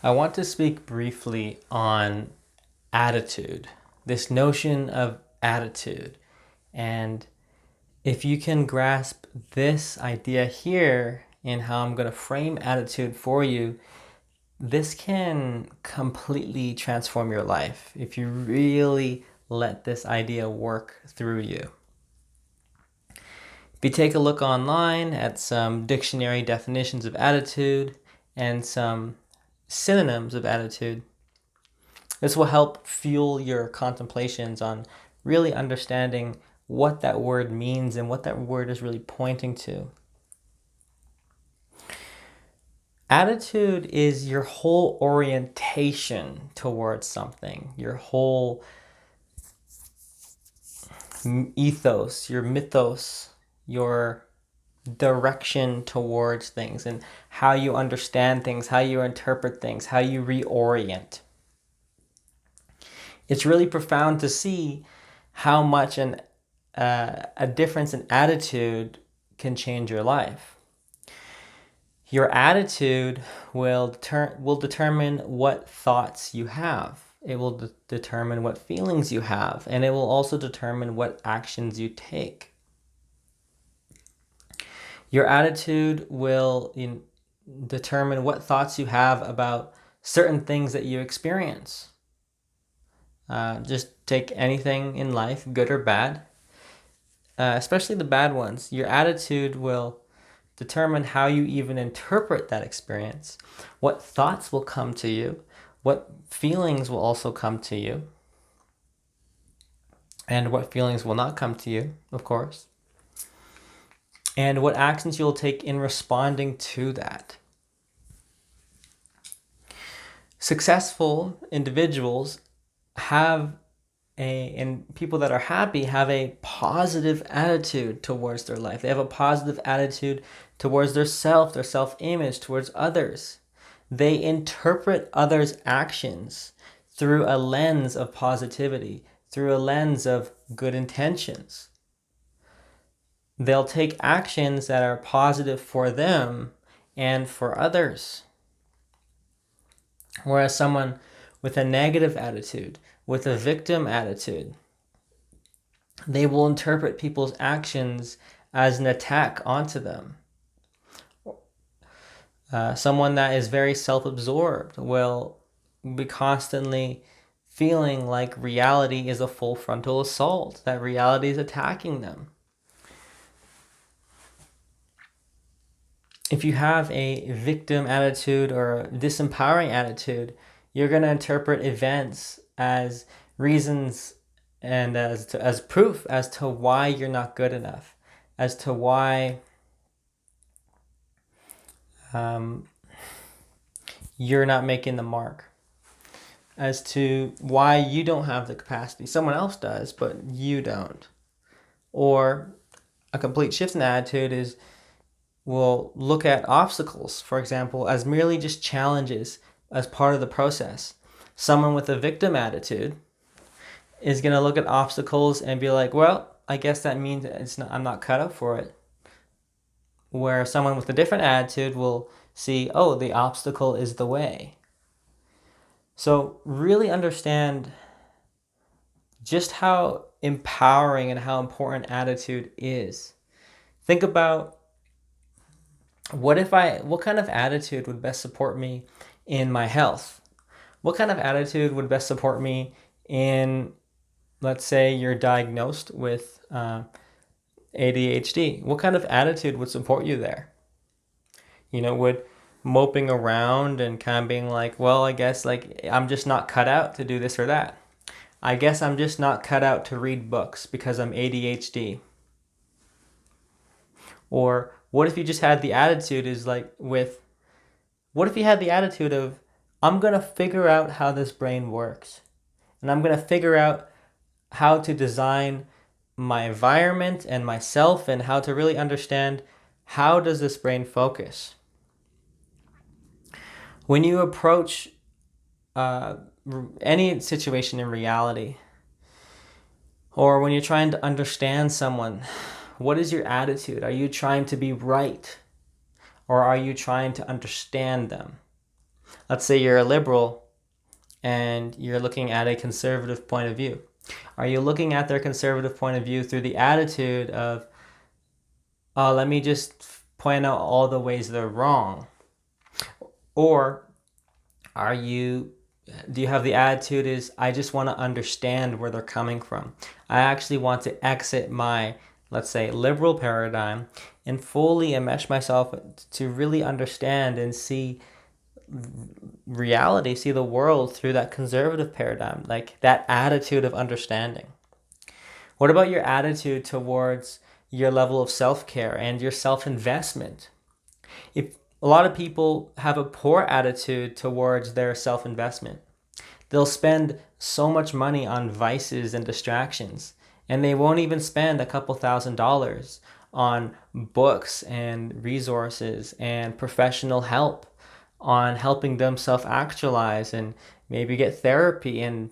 I want to speak briefly on attitude, this notion of attitude. And if you can grasp this idea here in how I'm going to frame attitude for you, this can completely transform your life if you really let this idea work through you. If you take a look online at some dictionary definitions of attitude and some synonyms of attitude, this will help fuel your contemplations on really understanding what that word means and what that word is really pointing to. Attitude is your whole orientation towards something, your whole ethos, your mythos, your direction towards things, and how you understand things, how you interpret things, how you reorient. It's really profound to see how much a difference in attitude can change your life. Your attitude will determine what thoughts you have. It will determine what feelings you have, and it will also determine what actions you take. Your attitude will determine what thoughts you have about certain things that you experience. Just take anything in life, good or bad, especially the bad ones. Your attitude will determine how you even interpret that experience, what thoughts will come to you, what feelings will also come to you, and what feelings will not come to you, of course, and what actions you'll take in responding to that. Successful individuals and people that are happy have a positive attitude towards their life. They have a positive attitude towards their self-image, towards others. They interpret others' actions through a lens of positivity, through a lens of good intentions. They'll take actions that are positive for them and for others. Whereas someone with a negative attitude, with a victim attitude, they will interpret people's actions as an attack onto them. Someone that is very self-absorbed will be constantly feeling like reality is a full frontal assault, that reality is attacking them. If you have a victim attitude or a disempowering attitude, you're going to interpret events as reasons and as proof as to why you're not good enough, as to why you're not making the mark, as to why you don't have the capacity. Someone else does, but you don't. Or a complete shift in attitude is we'll look at obstacles, for example, as merely just challenges as part of the process. Someone with a victim attitude is going to look at obstacles and be like, well, I guess that means I'm not cut up for it. Where someone with a different attitude will see, oh, the obstacle is the way. So really understand just how empowering and how important attitude is. Think about what kind of attitude would best support me in my health? What kind of attitude would best support me in, let's say you're diagnosed with ADHD? What kind of attitude would support you there? Would moping around and kind of being like, well, I guess like I'm just not cut out to do this or that. I guess I'm just not cut out to read books because I'm ADHD. Or what if you just had the attitude what if you had the attitude of, I'm going to figure out how this brain works. And I'm going to figure out how to design my environment and myself and how to really understand how does this brain focus. When you approach any situation in reality, or when you're trying to understand someone, what is your attitude? Are you trying to be right? Or are you trying to understand them? let's say you're a liberal and you're looking at a conservative point of view. Are you looking at their conservative point of view through the attitude of, oh, let me just point out all the ways they're wrong? Or do you have the attitude is, I just want to understand where they're coming from. I actually want to exit my, let's say, liberal paradigm and fully enmesh myself to really understand and see reality, see the world through that conservative paradigm, like that attitude of understanding. What about your attitude towards your level of self-care and your self-investment? If a lot of people have a poor attitude towards their self-investment, they'll spend so much money on vices and distractions, and they won't even spend a couple $1,000s on books and resources and professional help on helping them self-actualize and maybe get therapy and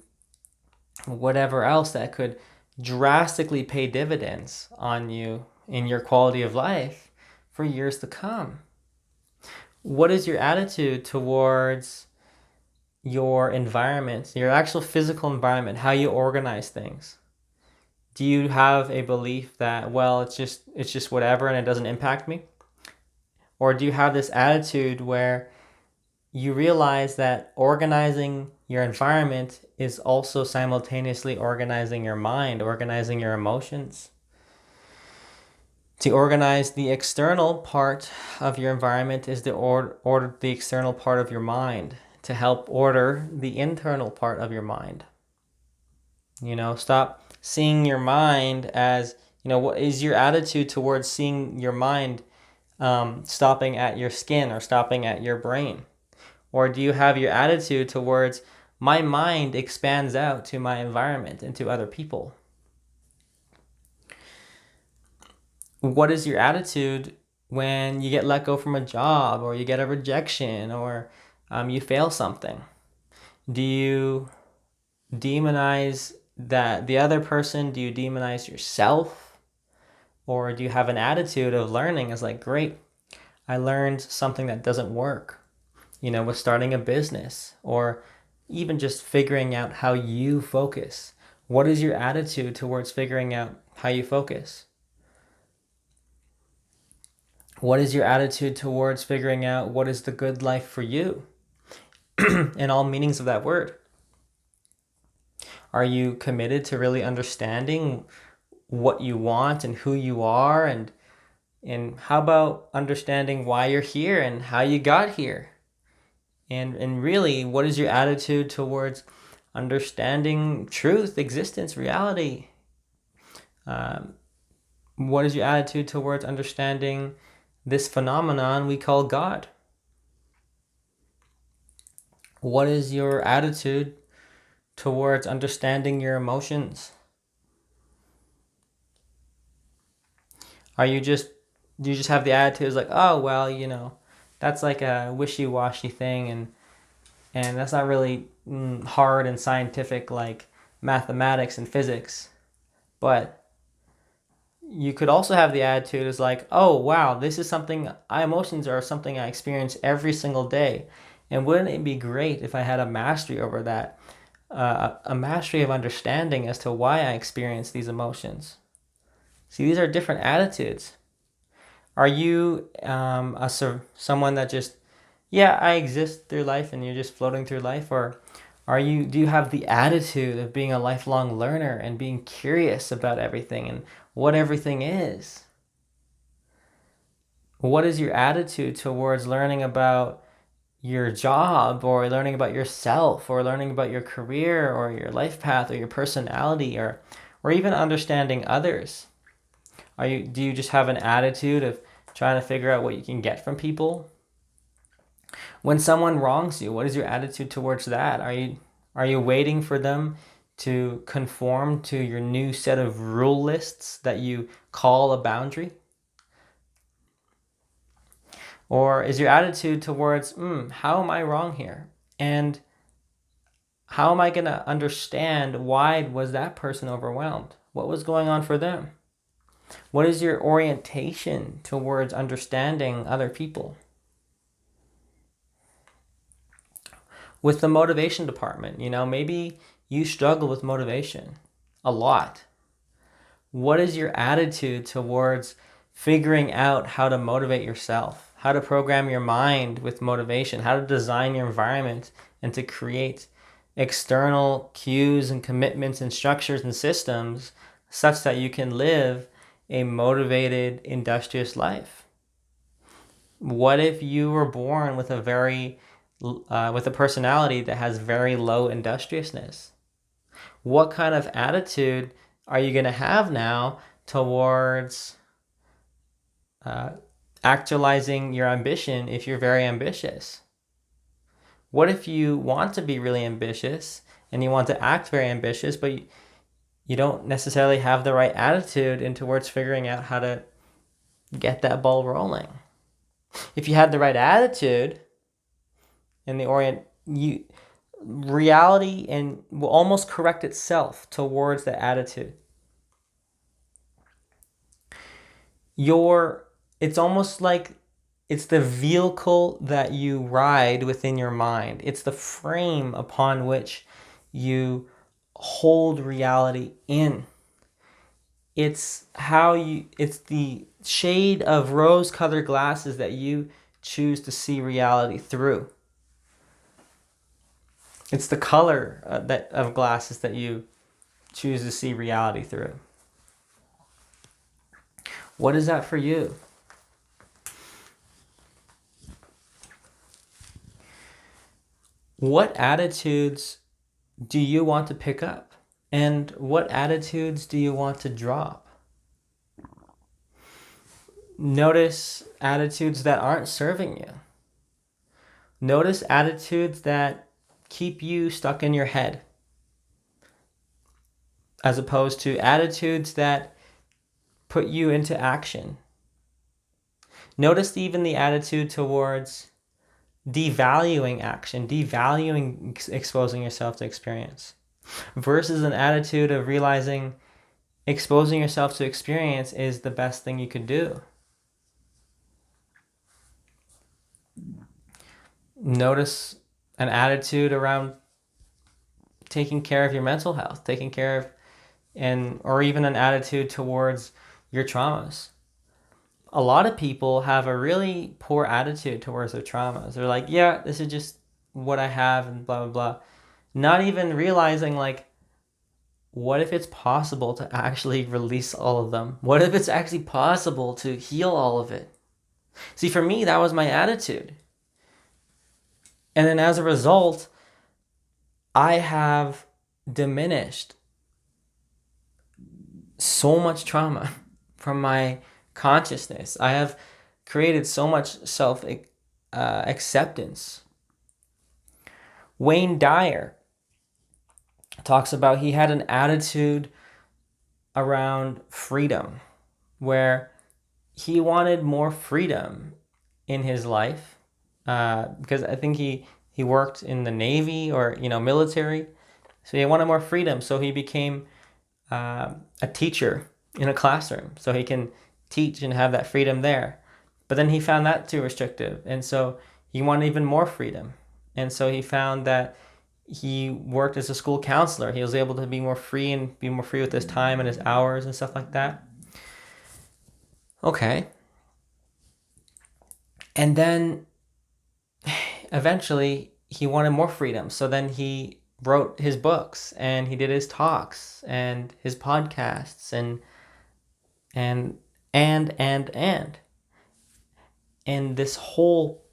whatever else that could drastically pay dividends on you in your quality of life for years to come. What is your attitude towards your environment, your actual physical environment, how you organize things? Do you have a belief that, well, it's just whatever and it doesn't impact me? Or do you have this attitude where you realize that organizing your environment is also simultaneously organizing your mind, organizing your emotions? To organize the external part of your environment is to order the external part of your mind, to help order the internal part of your mind. Stop seeing your mind as, what is your attitude towards seeing your mind stopping at your skin or stopping at your brain? Or do you have your attitude towards, my mind expands out to my environment and to other people? What is your attitude when you get let go from a job, or you get a rejection, or you fail something? Do you demonize the other person? Do you demonize yourself? Or do you have an attitude of learning as like, great, I learned something that doesn't work, with starting a business, or even just figuring out how you focus? What is your attitude towards figuring out how you focus? What is your attitude towards figuring out what is the good life for you in all meanings of that word? Are you committed to really understanding what you want and who you are, and how about understanding why you're here and how you got here? And really, what is your attitude towards understanding truth, existence, reality? What is your attitude towards understanding this phenomenon we call God? What is your attitude towards understanding your emotions? Do you just have the attitude like, oh, well, that's like a wishy-washy thing, and that's not really hard and scientific like mathematics and physics? But you could also have the attitude is like, oh, wow, this is something, emotions are something I experience every single day. And wouldn't it be great if I had a mastery over that, a mastery of understanding as to why I experience these emotions? See, these are different attitudes. Are you someone that just, yeah, I exist through life and you're just floating through life? Or do you have the attitude of being a lifelong learner and being curious about everything and what everything is? What is your attitude towards learning about your job, or learning about yourself, or learning about your career, or your life path, or your personality, or even understanding others? Do you just have an attitude of trying to figure out what you can get from people? When someone wrongs you, what is your attitude towards that? Are you waiting for them to conform to your new set of rule lists that you call a boundary? Or is your attitude towards, how am I wrong here? And how am I going to understand why was that person overwhelmed? What was going on for them? What is your orientation towards understanding other people? With the motivation department, maybe you struggle with motivation a lot. What is your attitude towards figuring out how to motivate yourself, how to program your mind with motivation, how to design your environment and to create external cues and commitments and structures and systems such that you can live a motivated, industrious life? What if you were born with with a personality that has very low industriousness? What kind of attitude are you going to have now towards uh, actualizing your ambition if you're very ambitious? What if you want to be really ambitious and you want to act very ambitious, but you don't necessarily have the right attitude in towards figuring out how to get that ball rolling? If you had the right attitude and reality and will almost correct itself towards the attitude. It's almost like it's the vehicle that you ride within your mind. It's the frame upon which you hold reality in. It's the shade of rose-colored glasses that you choose to see reality through. It's the color of glasses that you choose to see reality through. What is that for you? What attitudes do you want to pick up? And what attitudes do you want to drop? Notice attitudes that aren't serving you. Notice attitudes that keep you stuck in your head, as opposed to attitudes that put you into action. Notice even the attitude towards devaluing action, devaluing exposing yourself to experience, versus an attitude of realizing exposing yourself to experience is the best thing you could do. Notice an attitude around taking care of your mental health, taking care of, or even an attitude towards your traumas. A lot of people have a really poor attitude towards their traumas. They're like, yeah, this is just what I have and blah, blah, blah. Not even realizing, like, what if it's possible to actually release all of them? What if it's actually possible to heal all of it? See, for me, that was my attitude. And then as a result, I have diminished so much trauma from my consciousness. I have created so much self acceptance. Wayne Dyer talks about he had an attitude around freedom where he wanted more freedom in his life because I think he worked in the Navy or military, so he wanted more freedom. So he became a teacher in a classroom, so he can teach and have that freedom there. But then he found that too restrictive, and so he wanted even more freedom. And so he found that he worked as a school counselor. He was able to be more free and be more free with his time and his hours and stuff like that. Okay. And then eventually he wanted more freedom. So then he wrote his books and he did his talks and his podcasts and this whole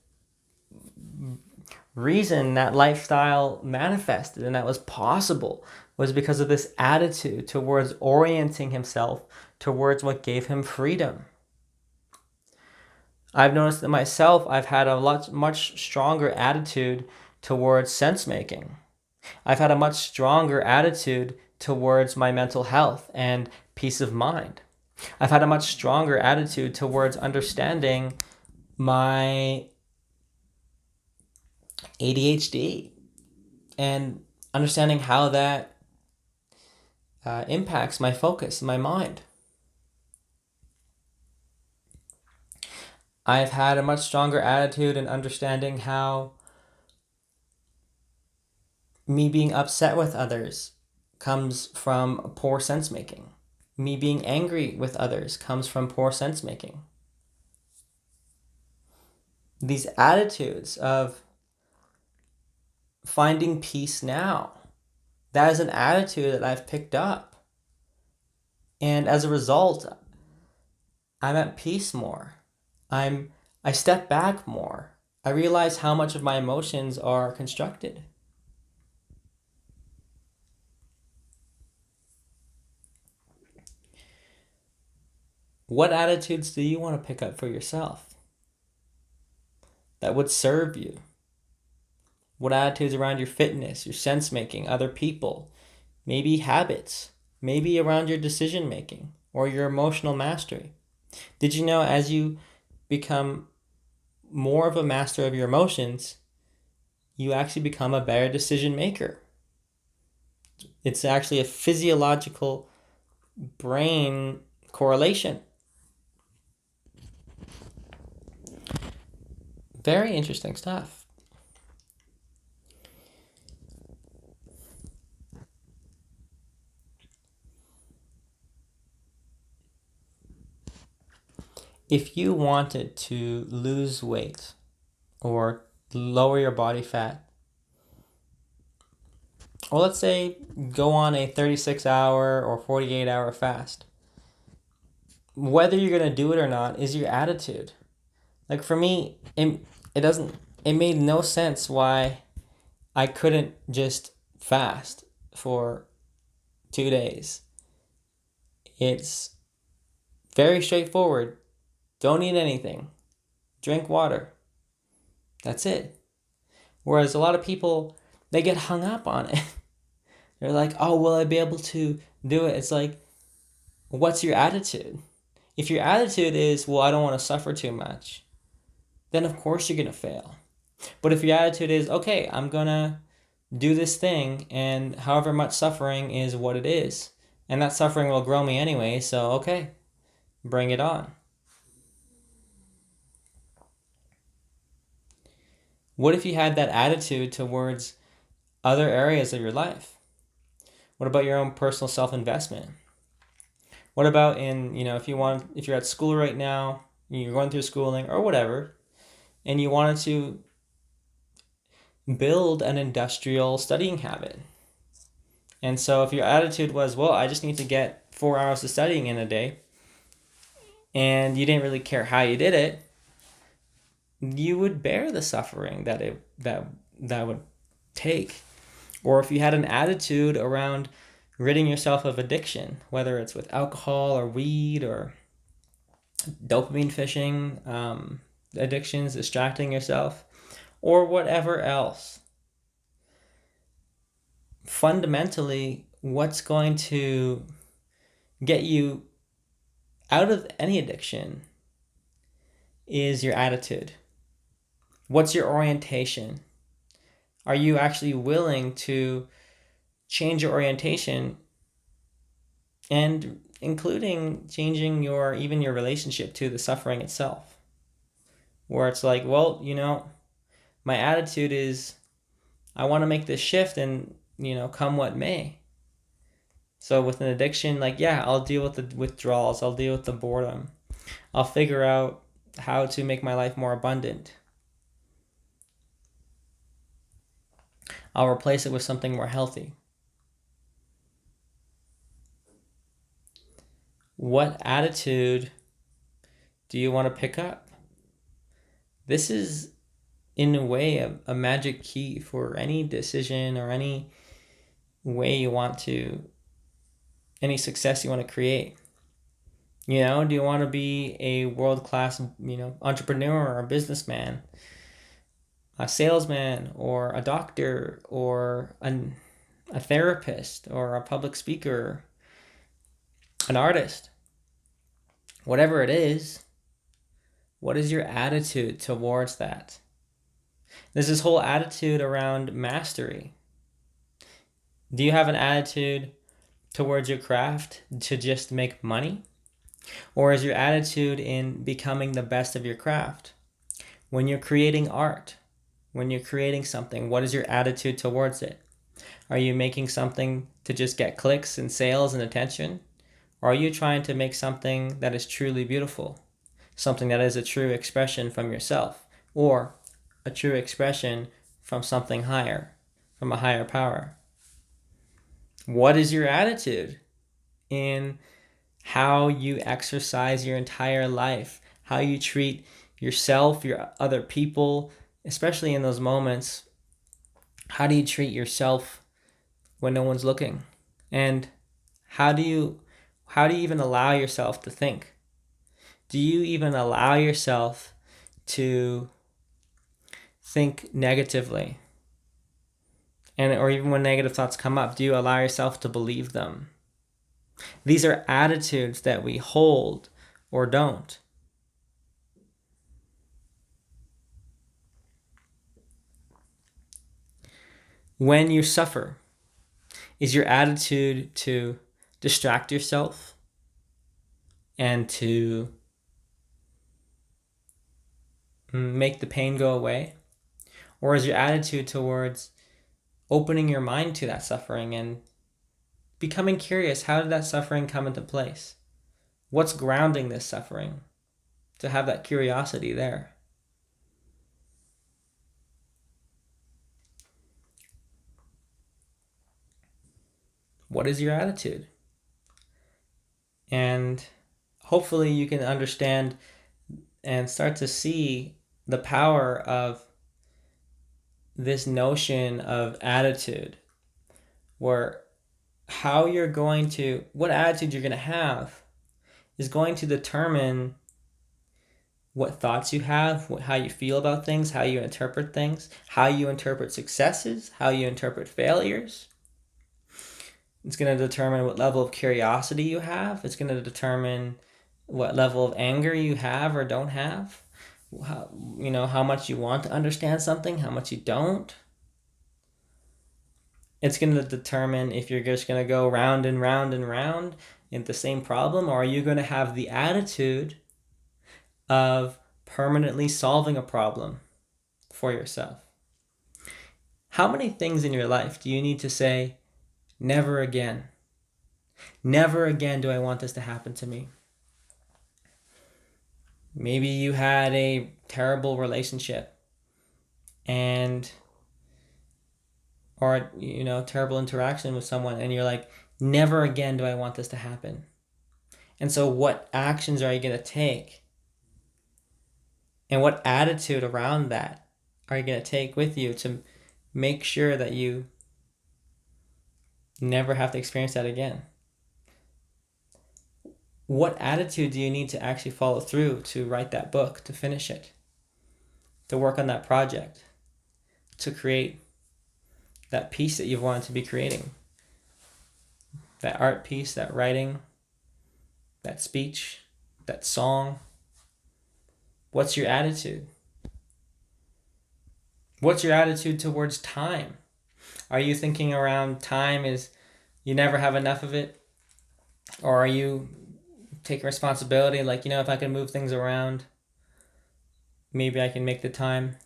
reason that lifestyle manifested and that was possible was because of this attitude towards orienting himself towards what gave him freedom. I've noticed that myself, I've had a much stronger attitude towards sense making. I've had a much stronger attitude towards my mental health and peace of mind. I've had a much stronger attitude towards understanding my ADHD and understanding how that impacts my focus, my mind. I've had a much stronger attitude in understanding how Me being upset with others comes from poor sense making. Me being angry with others comes from poor sense making. These attitudes of finding peace now, that is an attitude that I've picked up. And as a result, I'm at peace more. I step back more. I realize how much of my emotions are constructed. What attitudes do you want to pick up for yourself that would serve you? What attitudes around your fitness, your sense making, other people, maybe habits, maybe around your decision making or your emotional mastery? Did you know as you become more of a master of your emotions, you actually become a better decision maker? It's actually a physiological brain correlation. Very interesting stuff. If you wanted to lose weight or lower your body fat, or let's say go on a 36-hour or 48-hour fast, whether you're going to do it or not is your attitude. Like for me, it made no sense why I couldn't just fast for 2 days. It's very straightforward. Don't eat anything. Drink water. That's it. Whereas a lot of people, they get hung up on it. They're like, oh, will I be able to do it? It's like, what's your attitude? If your attitude is, well, I don't want to suffer too much, then of course you're going to fail. But if your attitude is, okay, I'm going to do this thing, and however much suffering is what it is, and that suffering will grow me anyway, so okay, bring it on. What if you had that attitude towards other areas of your life? What about your own personal self-investment? What about if you're at school right now, you're going through schooling or whatever, and you wanted to build an industrial studying habit. And so if your attitude was, well, I just need to get 4 hours of studying in a day, and you didn't really care how you did it, you would bear the suffering that would take. Or if you had an attitude around ridding yourself of addiction, whether it's with alcohol or weed or dopamine fishing, addictions, distracting yourself, or whatever else. Fundamentally, what's going to get you out of any addiction is your attitude. What's your orientation? Are you actually willing to change your orientation, and including changing your relationship to the suffering itself? Where it's like, well, my attitude is I want to make this shift and, come what may. So with an addiction, like, yeah, I'll deal with the withdrawals. I'll deal with the boredom. I'll figure out how to make my life more abundant. I'll replace it with something more healthy. What attitude do you want to pick up? This is, in a way, a magic key for any decision or any way you want to, any success you want to create. Do you want to be a world-class, entrepreneur or a businessman, a salesman or a doctor or a therapist or a public speaker, an artist? Whatever it is, what is your attitude towards that? There's this whole attitude around mastery. Do you have an attitude towards your craft to just make money? Or is your attitude in becoming the best of your craft? When you're creating art, when you're creating something, what is your attitude towards it? Are you making something to just get clicks and sales and attention? Or are you trying to make something that is truly beautiful? Something that is a true expression from yourself, or a true expression from something higher, from a higher power? What is your attitude in how you exercise your entire life, how you treat yourself, your other people, especially in those moments? How do you treat yourself when no one's looking? And how do you even allow yourself to think? Do you even allow yourself to think negatively? And or even when negative thoughts come up, do you allow yourself to believe them? These are attitudes that we hold or don't. When you suffer, is your attitude to distract yourself and to make the pain go away? Or is your attitude towards opening your mind to that suffering and becoming curious, how did that suffering come into place? What's grounding this suffering? To have that curiosity there. What is your attitude? And hopefully you can understand and start to see the power of this notion of attitude, where what attitude you're going to have is going to determine what thoughts you have, how you feel about things, how you interpret things, how you interpret successes, how you interpret failures. It's going to determine what level of curiosity you have. It's going to determine what level of anger you have or don't have. How much you want to understand something, how much you don't. It's going to determine if you're just going to go round and round and round in the same problem, or are you going to have the attitude of permanently solving a problem for yourself? How many things in your life do you need to say, never again? Never again do I want this to happen to me. Maybe you had a terrible relationship or terrible interaction with someone, and you're like, never again do I want this to happen. And so what actions are you going to take? And what attitude around that are you going to take with you to make sure that you never have to experience that again? What attitude do you need to actually follow through to write that book, to finish it, to work on that project, to create that piece that you've wanted to be creating? That art piece, that writing, that speech, that song. What's your attitude? What's your attitude towards time? Are you thinking around time is you never have enough of it? Or are you taking responsibility, like, if I can move things around, maybe I can make the time?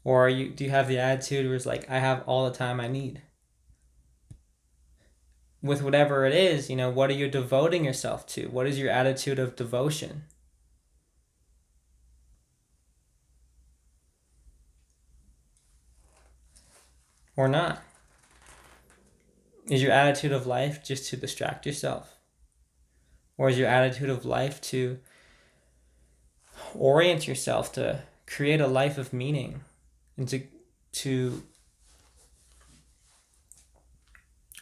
Or do you have the attitude where it's like, I have all the time I need? With whatever it is, what are you devoting yourself to? What is your attitude of devotion? Or not? Is your attitude of life just to distract yourself? Or is your attitude of life to orient yourself to create a life of meaning and to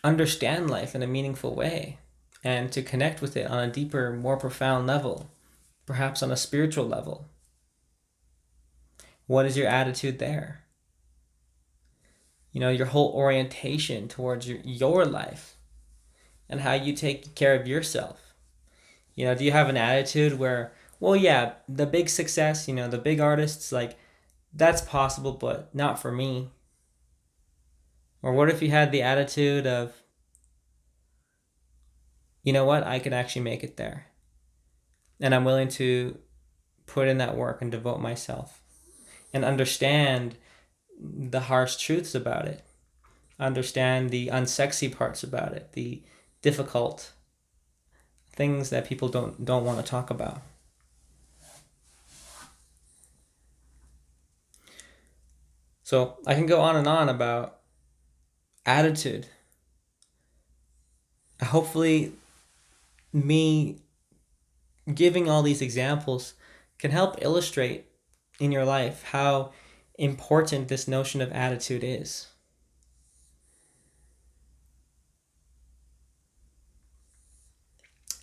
understand life in a meaningful way and to connect with it on a deeper, more profound level, perhaps on a spiritual level? What is your attitude there? Your whole orientation towards your life and how you take care of yourself. Do you have an attitude where, well, yeah, the big success, the big artists, like, that's possible, but not for me? Or what if you had the attitude of, you know what, I could actually make it there. And I'm willing to put in that work and devote myself and understand the harsh truths about it. understand the unsexy parts about it, the difficult things that people don't want to talk about. So I can go on and on about attitude. Hopefully, me giving all these examples can help illustrate in your life how important this notion of attitude is.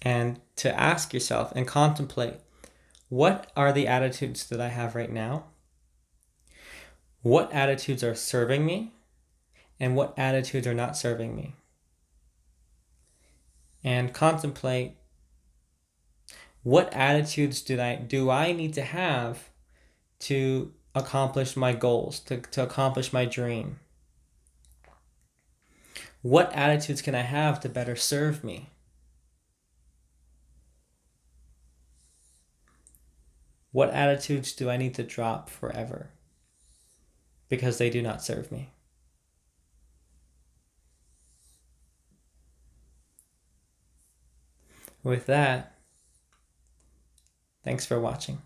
And to ask yourself and contemplate, what are the attitudes that I have right now? What attitudes are serving me? And what attitudes are not serving me? And contemplate, what attitudes do I need to have to accomplish my goals, to accomplish my dream? What attitudes can I have to better serve me? What attitudes do I need to drop forever because they do not serve me? With that, thanks for watching.